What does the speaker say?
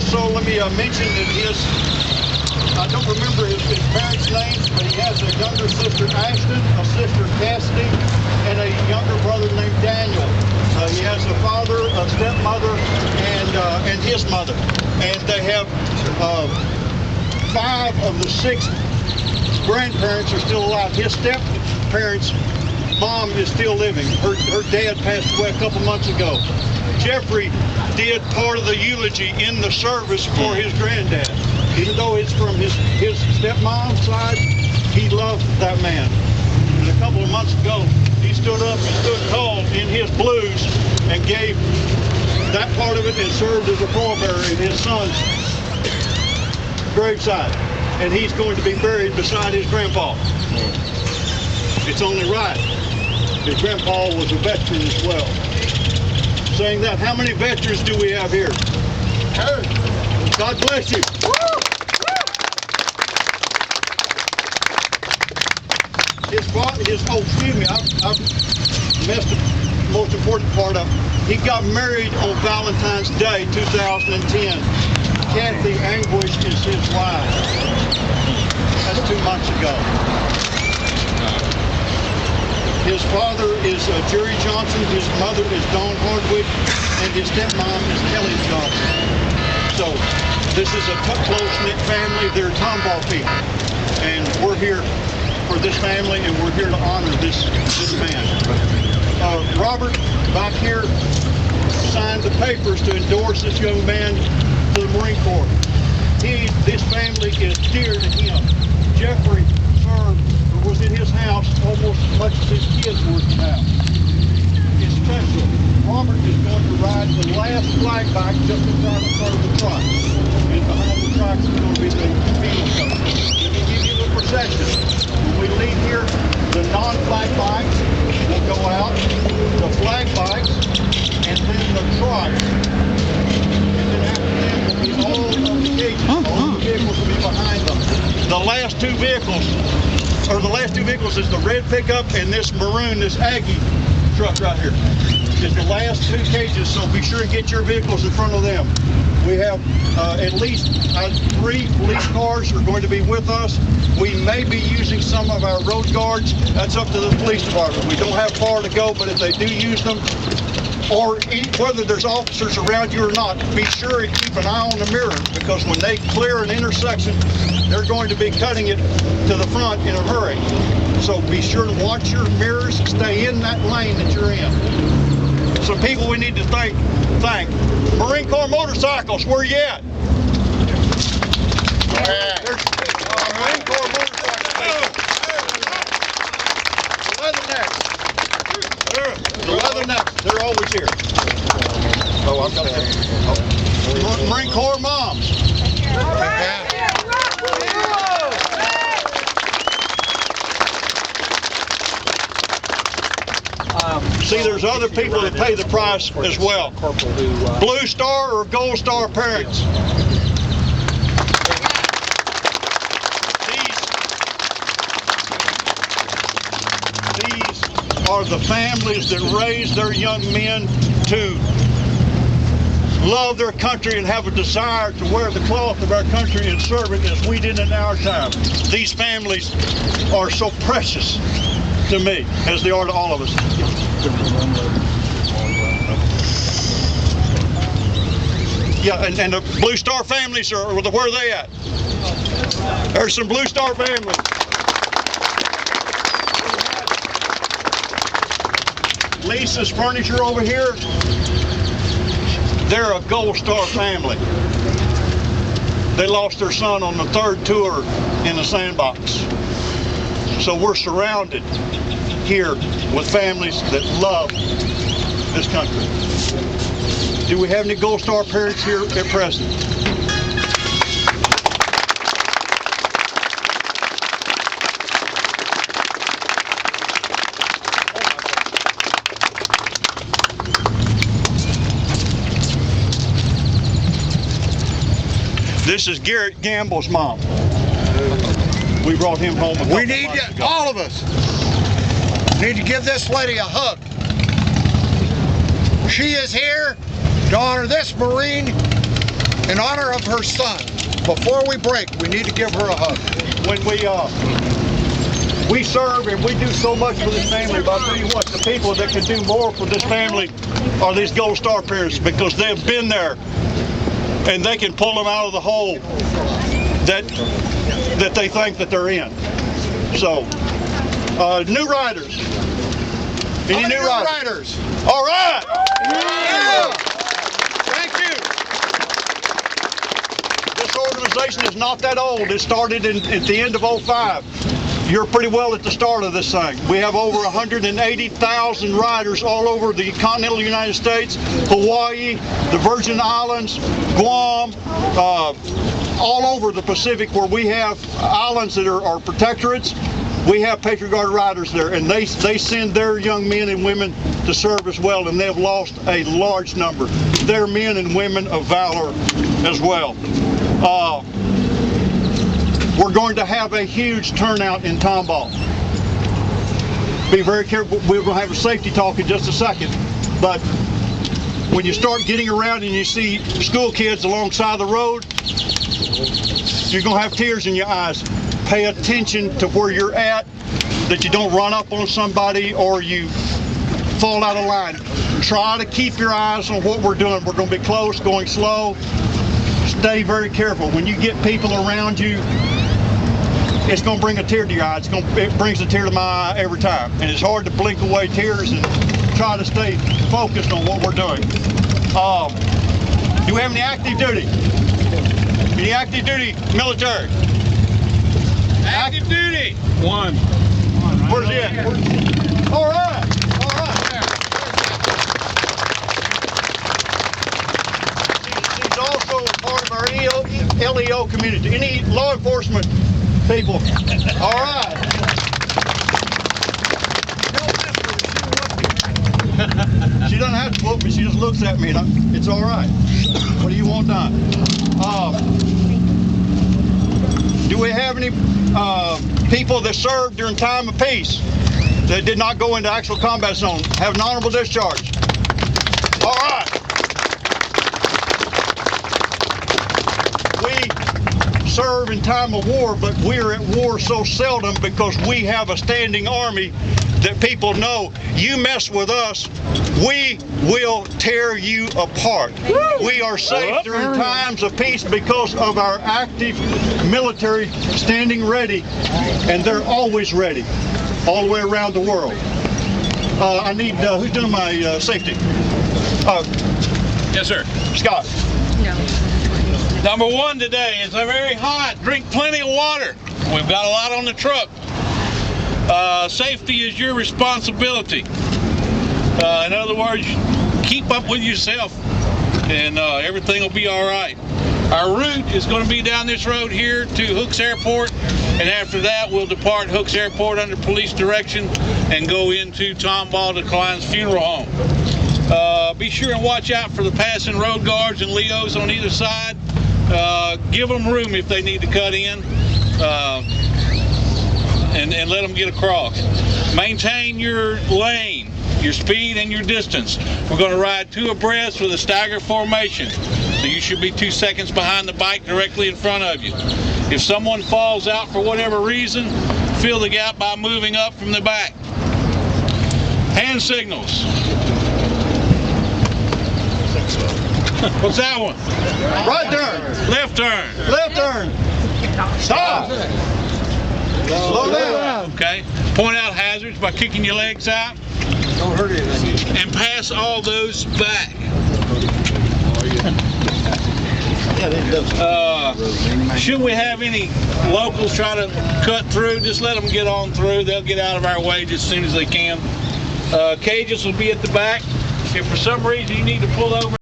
Also, let me mention that I don't remember his parents' names, but he has a younger sister, Ashton, a sister, Cassidy, and a younger brother named Daniel. He has a father, a stepmother, and his mother. And they have 5 of the 6 grandparents are still alive. His step-parents' mom is still living. Her dad passed away a couple months ago. Jeffrey did part of the eulogy in the service for his granddad. Even though it's from his stepmom's side, he loved that man. And a couple of months ago, he stood up and stood tall in his blues and gave that part of it and served as a pallbearer in his son's graveside. And he's going to be buried beside his grandpa. It's only right. His grandpa was a veteran as well. Saying that, how many veterans do we have here? God bless you. Excuse me, I've messed the most important part up. He got married on Valentine's Day, 2010. Kathy Anguish is his wife. That's 2 months ago. His father is Jerry Johnson, his mother is Dawn Hardwick, and his stepmom is Kelly Johnson. So this is a close-knit family. They're Tomball people. And we're here for this family, and we're here to honor this man. Robert, back here, signed the papers to endorse this young man to the Marine Corps. This family is dear to him. Jeffery was in his house almost as much as his kids were in the house. It's special. Robert is going to ride the last flag bike just in front of the truck. And behind the truck is going to be the field coach. Let me give you the procession. When we leave here, the non-flag bikes will go out, the flag bikes, and then the trucks. And then after that will be all of the cages. All the vehicles will be behind them. The last two vehicles is the red pickup and this maroon, this Aggie truck right here. It's the last 2 cages, so be sure and get your vehicles in front of them. We have at least 3 police cars are going to be with us. We may be using some of our road guards. That's up to the police department. We don't have far to go, but if they do use them, or whether there's officers around you or not, be sure and keep an eye on the mirrors, because when they clear an intersection, they're going to be cutting it to the front in a hurry. So be sure to watch your mirrors, stay in that lane that you're in. Some people we need to thank. Marine Corps motorcycles, where you at? There's Marine Corps motorcycles. The Leathernecks, they're always here. Oh, I've got that. Marine Corps moms. All right. See, there's other people that pay the price as well. Blue Star or Gold Star parents. These are the families that raise their young men to love their country and have a desire to wear the cloth of our country and serve it as we did in our time. These families are so precious to me, as they are to all of us. Yeah, and the Blue Star families are, where are they at? There's some Blue Star families. Lisa's Furniture over here, they're a Gold Star family. They lost their son on the 3rd tour in the sandbox. So we're surrounded here with families that love this country. Do we have any Gold Star parents here at present? This is Garrett Gamble's mom. We brought him home a couple months ago. All of us need to give this lady a hug. She is here to honor this Marine in honor of her son. Before we break, we need to give her a hug. When we serve and we do so much for this family, but I'll tell you what, the people that can do more for this family are these Gold Star parents, because they've been there and they can pull them out of the hole that they think that they're in. So, new riders. Any new riders? All right. Yeah. Thank you. This organization is not that old. It started at the end of '05. You're pretty well at the start of this thing. We have over 180,000 riders all over the continental United States, Hawaii, the Virgin Islands, Guam, all over the Pacific, where we have islands that are protectorates. We have Patriot Guard riders there, and they send their young men and women to serve as well, and they've lost a large number. They're men and women of valor as well. We're going to have a huge turnout in Tomball. Be very careful. We're going to have a safety talk in just a second, but when you start getting around and you see school kids alongside the road, you're going to have tears in your eyes. Pay attention to where you're at, that you don't run up on somebody or you fall out of line. Try to keep your eyes on what we're doing. We're going to be close, going slow. Stay very careful. When you get people around you, it's going to bring a tear to your eye. It brings a tear to my eye every time. And it's hard to blink away tears and try to stay focused on what we're doing. Do we have any active duty? Any active duty military? Active duty. One. Where's he at? All right. All right. He's also a part of our LEO community. Any law enforcement people? All right. She doesn't have to whoop me. She just looks at me, and it's all right. What do you want done? Do we have any people that served during time of peace that did not go into actual combat zone, have an honorable discharge? All right. We serve in time of war, but we're at war so seldom because we have a standing army that people know, you mess with us, we will tear you apart. We are safe during times of peace because of our active military standing ready, and they're always ready, all the way around the world. I need, who's doing my safety? Yes, sir. Scott. Number one today is very hot. Drink plenty of water. We've got a lot on the truck. Safety is your responsibility. In other words, keep up with yourself, and everything will be all right. Our route is going to be down this road here to Hooks Airport, and after that we'll depart Hooks Airport under police direction and go into Tomball to Klein's funeral home. Be sure and watch out for the passing road guards and Leos on either side. Give them room if they need to cut in. And let them get across. Maintain your lane, your speed, and your distance. We're going to ride two abreast with a stagger formation. So you should be 2 seconds behind the bike directly in front of you. If someone falls out for whatever reason, fill the gap by moving up from the back. Hand signals. What's that one? Right turn. Left turn. Left turn. Stop. Slow down. Okay. Point out hazards by kicking your legs out. Don't hurt anything. And pass all those back. Should we have any locals try to cut through, just let them get on through. They'll get out of our way just as soon as they can. Cages will be at the back. If for some reason you need to pull over